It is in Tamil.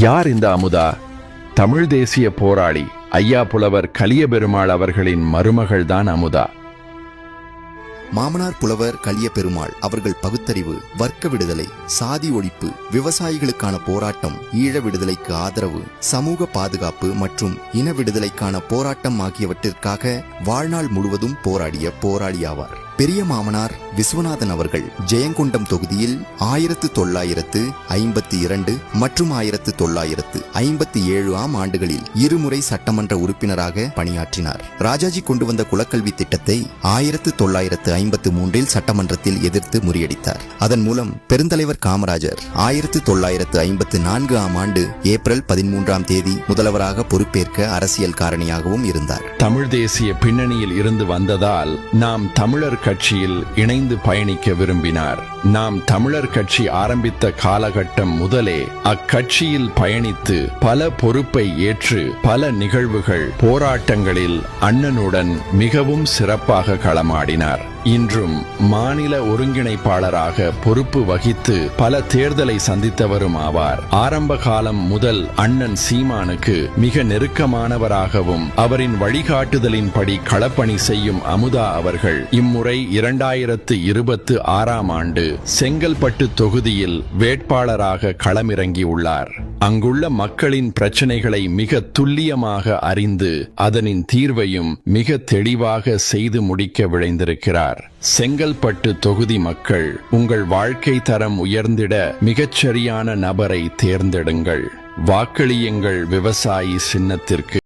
யார் இந்த அமுதா? தமிழ் தேசிய போராளி ஐயா புலவர் கலியபெருமாள் அவர்களின் மருமகள்தான் அமுதா. மாமனார் புலவர் கலியபெருமாள் அவர்கள் பகுத்தறிவு, வர்க்க விடுதலை, சாதி ஒழிப்பு, விவசாயிகளுக்கான போராட்டம், ஈழ விடுதலைக்கு ஆதரவு, சமூக பாதுகாப்பு மற்றும் இன விடுதலைக்கான போராட்டம் ஆகியவற்றிற்காக வாழ்நாள் முழுவதும் போராடிய போராளியாவார். பெரிய மாமனார் விஸ்வநாதன் அவர்கள் ஜெயங்கொண்டம் தொகுதியில் 1952 மற்றும் 1957 ஆண்டுகளில் இருமுறை சட்டமன்ற உறுப்பினராக பணியாற்றினார். ராஜாஜி கொண்டு வந்த குலக்கல்வி திட்டத்தை 1953 சட்டமன்றத்தில் எதிர்த்து முறியடித்தார். அதன் மூலம் பெருந்தலைவர் காமராஜர் 1954 ஆண்டு ஏப்ரல் 13 முதல்வராக பொறுப்பேற்க அரசியல் காரணியாகவும் இருந்தார். தமிழ் தேசிய பின்னணியில் இருந்து வந்ததால் நாம் தமிழர் கட்சியில் இணைந்து பயணிக்க விரும்பினார். நாம் தமிழர் கட்சி ஆரம்பித்த காலகட்டம் முதலே அக்கட்சியில் பயணித்து பல பொறுப்பை ஏற்று பல நிகழ்வுகள், போராட்டங்களில் அண்ணனுடன் மிகவும் சிறப்பாக களமாடினார். இன்றும் மாநில ஒருங்கிணைப்பாளராக பொறுப்பு வகித்து பல தேர்தலை சந்தித்தவரும் ஆவார். ஆரம்ப காலம் முதல் அண்ணன் சீமானுக்கு மிக நெருக்கமானவராகவும் அவரின் வழிகாட்டுதலின்படி களப்பணி செய்யும் அமுதா அவர்கள் இம்முறை 2026 ஆண்டு செங்கல்பட்டு தொகுதியில் வேட்பாளராக களமிறங்கியுள்ளார். அங்குள்ள மக்களின் பிரச்சனைகளை மிக துல்லியமாக அறிந்து அதனின் தீர்வையும் மிக தெளிவாக செய்து முடிக்க விழைந்திருக்கிறார். செங்கல்பட்டு தொகுதி மக்கள், உங்கள் வாழ்க்கை தரம் உயர்ந்திட மிகச்சரியான நபரை தேர்ந்தெடுங்கள். வாக்களியுங்கள் விவசாயி சின்னத்திற்கு.